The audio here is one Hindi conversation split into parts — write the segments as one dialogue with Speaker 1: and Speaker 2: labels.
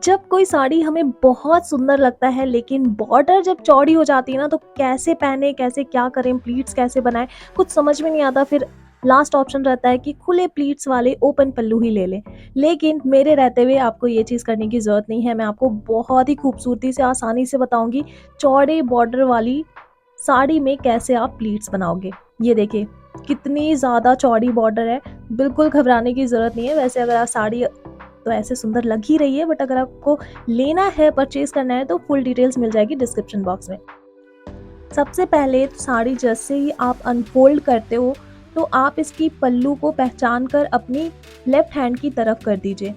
Speaker 1: जब कोई साड़ी हमें बहुत सुंदर लगता है लेकिन बॉर्डर जब चौड़ी हो जाती है ना तो कैसे पहने, कैसे क्या करें, प्लीट्स कैसे बनाएं, कुछ समझ में नहीं आता। फिर लास्ट ऑप्शन रहता है कि खुले प्लीट्स वाले ओपन पल्लू ही ले लें। लेकिन मेरे रहते हुए आपको ये चीज़ करने की ज़रूरत नहीं है। मैं आपको बहुत ही खूबसूरती से, आसानी से बताऊंगी चौड़े बॉर्डर वाली साड़ी में कैसे आप प्लीट्स बनाओगे। ये देखिए कितनी ज़्यादा चौड़ी बॉर्डर है। बिल्कुल घबराने की ज़रूरत नहीं है। वैसे अगर आप साड़ी तो ऐसे सुंदर लग ही रही है, बट अगर आपको लेना है, परचेज करना है तो फुल डिटेल्स मिल जाएगी डिस्क्रिप्शन बॉक्स में। सबसे पहले साड़ी जैसे ही आप अनफोल्ड करते हो तो आप इसकी पल्लू को पहचान कर अपनी लेफ्ट हैंड की तरफ कर दीजिए।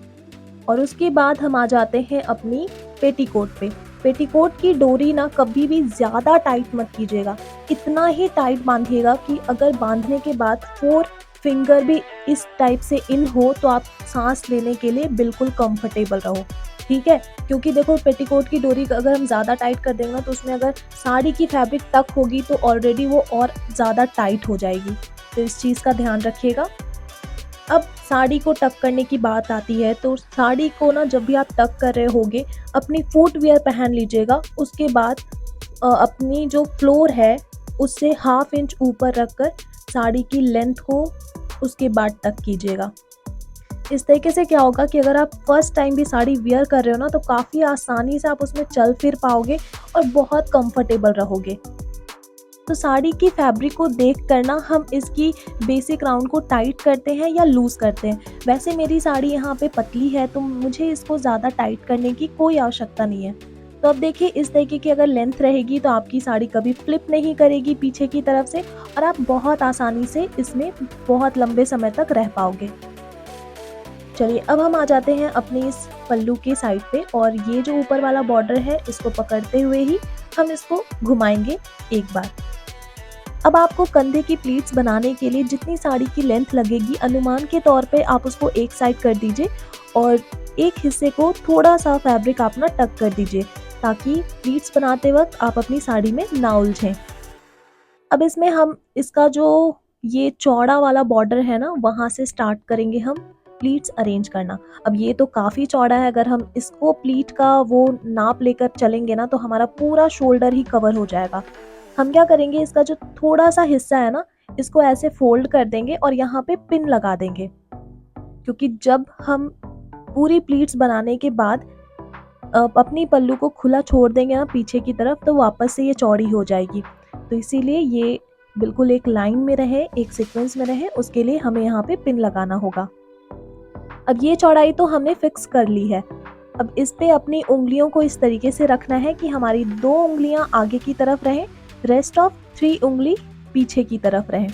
Speaker 1: और उसके बाद हम आ जाते हैं अपनी पेटीकोट पे। पेटीकोट की डोरी ना कभी भी ज़्यादा टाइट मत कीजिएगा। इतना ही टाइट बांधिएगा कि अगर बांधने के बाद 4 फिंगर भी इस टाइप से इन हो तो आप सांस लेने के लिए बिल्कुल कंफर्टेबल रहो। ठीक है? क्योंकि देखो पेटीकोट की डोरी अगर हम ज़्यादा टाइट कर देंगे ना तो उसमें अगर साड़ी की फैब्रिक टक होगी तो ऑलरेडी वो और ज़्यादा टाइट हो जाएगी। तो इस चीज़ का ध्यान रखिएगा। अब साड़ी को टक करने की बात आती है तो साड़ी को ना जब भी आप टक कर रहे होगे अपनी फुटवियर पहन लीजिएगा। उसके बाद अपनी जो फ्लोर है उससे हाफ इंच ऊपर रखकर साड़ी की लेंथ को उसके बाद टक कीजिएगा। इस तरीके से क्या होगा कि अगर आप फर्स्ट टाइम भी साड़ी वियर कर रहे हो ना तो काफ़ी आसानी से आप उसमें चल फिर पाओगे और बहुत कंफर्टेबल रहोगे। तो साड़ी की फैब्रिक को देख कर ना हम इसकी बेसिक राउंड को टाइट करते हैं या लूज़ करते हैं। वैसे मेरी साड़ी यहाँ पे पतली है तो मुझे इसको ज़्यादा टाइट करने की कोई आवश्यकता नहीं है। तो अब देखिए इस तरीके की अगर लेंथ रहेगी तो आपकी साड़ी कभी फ्लिप नहीं करेगी पीछे की तरफ से और आप बहुत आसानी से इसमें बहुत लंबे समय तक रह पाओगे। चलिए अब हम आ जाते हैं अपनी इस पल्लू की साइड पे और ये जो ऊपर वाला बॉर्डर है इसको पकड़ते हुए ही हम इसको घुमाएंगे एक बार। अब आपको कंधे की प्लीट्स बनाने के लिए जितनी साड़ी की लेंथ लगेगी अनुमान के तौर पे आप उसको एक साइड कर दीजिए और एक हिस्से को थोड़ा सा फैब्रिक आप ना टक कर दीजिए ताकि प्लीट्स बनाते वक्त आप अपनी साड़ी में ना उलझें। अब इसमें हम इसका जो ये चौड़ा वाला बॉर्डर है ना वहाँ से स्टार्ट करेंगे हम प्लीट्स अरेंज करना। अब ये तो काफ़ी चौड़ा है, अगर हम इसको प्लीट का वो नाप लेकर चलेंगे ना तो हमारा पूरा शोल्डर ही कवर हो जाएगा। हम क्या करेंगे इसका जो थोड़ा सा हिस्सा है ना इसको ऐसे फोल्ड कर देंगे और यहाँ पे पिन लगा देंगे, क्योंकि जब हम पूरी प्लीट्स बनाने के बाद अपनी पल्लू को खुला छोड़ देंगे ना पीछे की तरफ तो वापस से ये चौड़ी हो जाएगी। तो इसीलिए ये बिल्कुल एक लाइन में रहे, एक सीक्वेंस में रहे, उसके लिए हमें यहाँ पे पिन लगाना होगा। अब ये चौड़ाई तो हमने फिक्स कर ली है। अब इस पे अपनी उंगलियों को इस तरीके से रखना है कि हमारी 2 उंगलियां आगे की तरफ रहें, रेस्ट ऑफ 3 उंगली पीछे की तरफ रहें।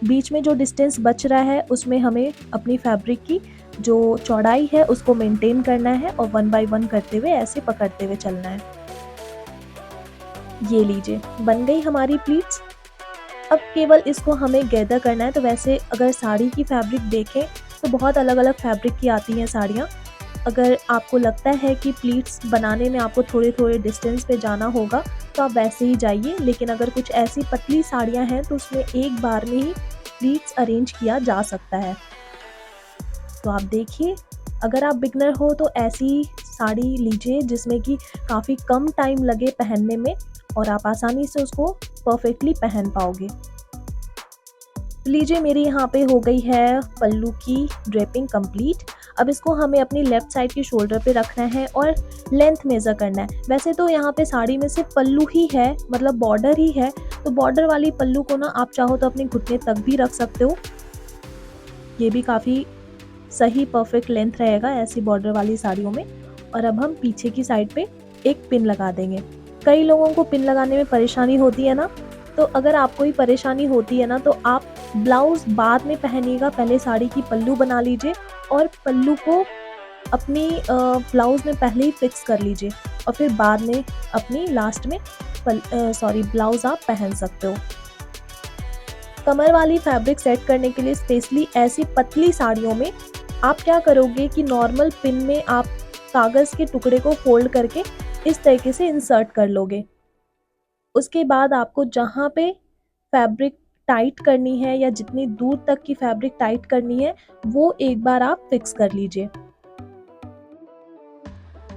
Speaker 1: बीच में जो डिस्टेंस बच रहा है उसमें हमें अपनी फैब्रिक की जो चौड़ाई है उसको मेंटेन करना है और 1 बाय 1 करते हुए ऐसे पकड़ते हुए चलना है। ये लीजिए बन गई हमारी प्लीट्स। अब केवल इसको हमें गैदर करना है। तो वैसे अगर साड़ी की फैब्रिक देखें तो बहुत अलग अलग फैब्रिक की आती हैं साड़ियाँ। अगर आपको लगता है कि प्लीट्स बनाने में आपको थोड़े थोड़े डिस्टेंस पे जाना होगा तो आप वैसे ही जाइए, लेकिन अगर कुछ ऐसी पतली साड़ियाँ हैं तो उसमें एक बार में ही प्लीट्स अरेंज किया जा सकता है। तो आप देखिए अगर आप बिगनर हो तो ऐसी साड़ी लीजिए जिसमें कि काफ़ी कम टाइम लगे पहनने में और आप आसानी से उसको परफेक्टली पहन पाओगे। लीजिए मेरी यहाँ पे हो गई है पल्लू की ड्रेपिंग कंप्लीट। अब इसको हमें अपनी लेफ्ट साइड के शोल्डर पे रखना है और लेंथ मेज़र करना है। वैसे तो यहाँ पे साड़ी में सिर्फ पल्लू ही है, मतलब बॉर्डर ही है, तो बॉर्डर वाली पल्लू को ना आप चाहो तो अपने घुटने तक भी रख सकते हो। ये भी काफ़ी सही परफेक्ट लेंथ रहेगा ऐसी बॉर्डर वाली साड़ियों में। और अब हम पीछे की साइड पे एक पिन लगा देंगे। कई लोगों को पिन लगाने में परेशानी होती है ना, तो अगर आपको ही परेशानी होती है ना तो आप ब्लाउज़ बाद में पहनिएगा, पहले साड़ी की पल्लू बना लीजिए और पल्लू को अपनी ब्लाउज़ में पहले ही फिक्स कर लीजिए और फिर बाद में अपनी लास्ट में ब्लाउज़ आप पहन सकते हो। कमर वाली फैब्रिक सेट करने के लिए स्पेशली ऐसी पतली साड़ियों में आप क्या करोगे कि नॉर्मल पिन में आप कागज़ के टुकड़े को फोल्ड करके इस तरीके से इंसर्ट कर लोगे। उसके बाद आपको जहाँ पे फैब्रिक टाइट करनी है या जितनी दूर तक की फैब्रिक टाइट करनी है वो एक बार आप फिक्स कर लीजिए।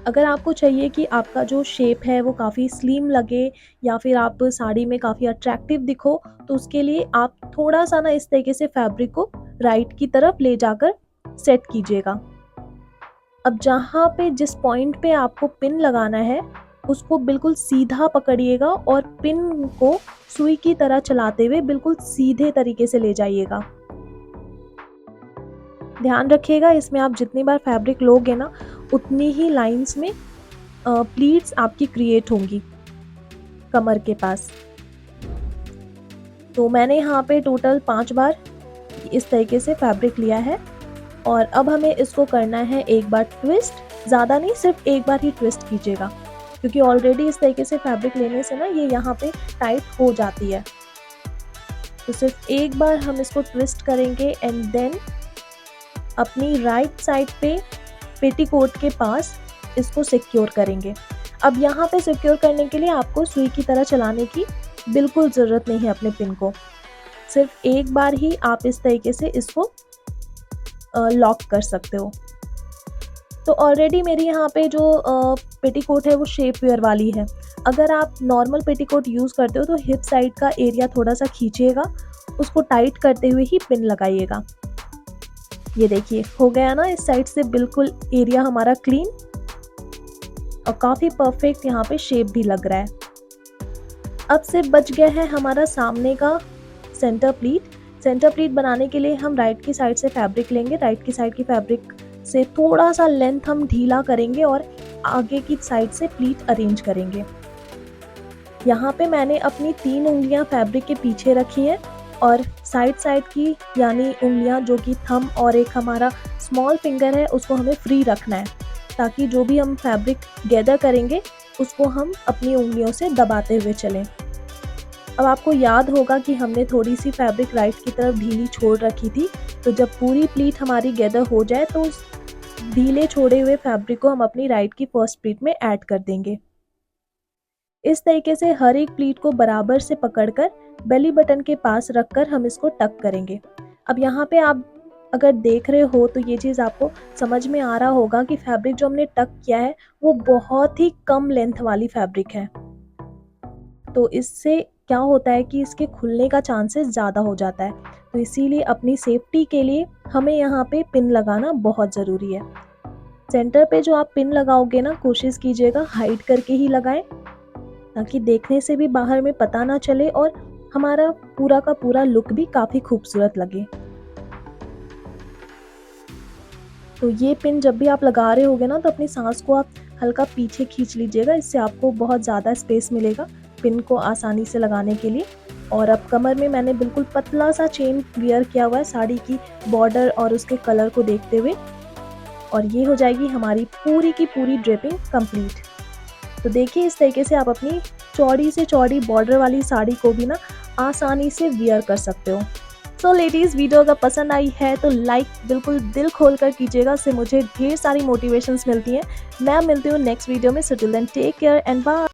Speaker 1: अगर आपको चाहिए कि आपका जो शेप है वो काफ़ी स्लिम लगे या फिर आप साड़ी में काफ़ी अट्रैक्टिव दिखो, तो उसके लिए आप थोड़ा-सा ना इस तरीके से फैब्रिक को राइट की तरफ ले जाकर सेट कीजिएगा। अब जहाँ पे जिस पॉइंट पे आपको पिन लगाना है, उसको बिल्कुल सीधा पकड़िएगा और पिन को सुई की तरह चलाते हुए बिल्कुल सीधे तरीके से ले जाइएगा। ध्यान रखिएगा इसमें आप जितनी बार फैब्रिक लोगे ना, उतनी ही लाइंस में प्लीट्स आपकी क्रिएट होंगी कमर के पास। तो मैंने यहाँ पे टोटल 5 बार इस तरीके से फैब्रिक लिया है और अब हमें इसको करना है एक बार ट्विस्ट, ज़्यादा नहीं, सिर्फ एक बार ही ट्विस्ट कीजिएगा क्योंकि ऑलरेडी इस तरीके से फैब्रिक लेने से ना ये यहाँ पे टाइट हो जाती है। तो सिर्फ एक बार हम इसको ट्विस्ट करेंगे एंड देन अपनी राइट साइड पे पेटीकोट के पास इसको सिक्योर करेंगे। अब यहाँ पे सिक्योर करने के लिए आपको सुई की तरह चलाने की बिल्कुल ज़रूरत नहीं है अपने पिन को, सिर्फ एक बार ही आप इस तरीके से इसको लॉक कर सकते हो। तो ऑलरेडी मेरी यहाँ पे जो पेटीकोट है वो शेप वेयर वाली है। अगर आप नॉर्मल पेटीकोट यूज़ करते हो तो हिप साइड का एरिया थोड़ा सा खींचिएगा, उसको टाइट करते हुए ही पिन लगाइएगा। ये देखिए हो गया ना इस साइड से बिल्कुल एरिया हमारा क्लीन और काफ़ी परफेक्ट यहाँ पे शेप भी लग रहा है। अब सिर्फ बच गया है हमारा सामने का सेंटर प्लीट। सेंटर प्लीट बनाने के लिए हम राइट की साइड से फैब्रिक लेंगे, राइट की साइड की फैब्रिक से थोड़ा सा लेंथ हम ढीला करेंगे और आगे की साइड से प्लीट अरेंज करेंगे। यहाँ पे मैंने अपनी 3 उंगलियाँ फैब्रिक के पीछे रखी हैं और साइड की यानी उंगलियाँ जो कि थंब और एक हमारा स्मॉल फिंगर है उसको हमें फ्री रखना है ताकि जो भी हम फैब्रिक गैदर करेंगे उसको हम अपनी उंगलियों से दबाते हुए चलें। अब आपको याद होगा कि हमने थोड़ी सी फैब्रिक राइट की तरफ ढीली छोड़ रखी थी, तो जब पूरी प्लीट हमारी गैदर हो जाए तो उस ढीले छोड़े हुए फैब्रिक को हम अपनी राइट की फर्स्ट प्लीट में ऐड कर देंगे। इस तरीके से हर एक प्लीट को बराबर से पकड़कर बेली बटन के पास रखकर हम इसको टक करेंगे। अब यहाँ पे आप अगर देख रहे हो तो ये चीज़ आपको समझ में आ रहा होगा कि फैब्रिक जो हमने टक किया है वो बहुत ही कम लेंथ वाली फैब्रिक है, तो इससे क्या होता है कि इसके खुलने का चांसेस ज़्यादा हो जाता है। तो इसीलिए अपनी सेफ्टी के लिए हमें यहाँ पे पिन लगाना बहुत ज़रूरी है। सेंटर पे जो आप पिन लगाओगे ना, कोशिश कीजिएगा हाइड करके ही लगाएं ताकि देखने से भी बाहर में पता ना चले और हमारा पूरा का पूरा लुक भी काफ़ी खूबसूरत लगे। तो ये पिन जब भी आप लगा रहे होगे ना तो अपनी सांस को आप हल्का पीछे खींच लीजिएगा, इससे आपको बहुत ज़्यादा स्पेस मिलेगा पिन को आसानी से लगाने के लिए। और अब कमर में मैंने बिल्कुल पतला सा चेन वियर किया हुआ है साड़ी की बॉर्डर और उसके कलर को देखते हुए, और ये हो जाएगी हमारी पूरी की पूरी ड्रेपिंग कंप्लीट। तो देखिए इस तरीके से आप अपनी चौड़ी से चौड़ी बॉर्डर वाली साड़ी को भी ना आसानी से वियर कर सकते हो। सो लेडीज़, वीडियो अगर पसंद आई है तो लाइक बिल्कुल दिल खोल कर कीजिएगा, उससे मुझे ढेर सारी मोटिवेशंस मिलती हैं। मैं मिलती हूँ नेक्स्ट वीडियो में। So till then take care and bye.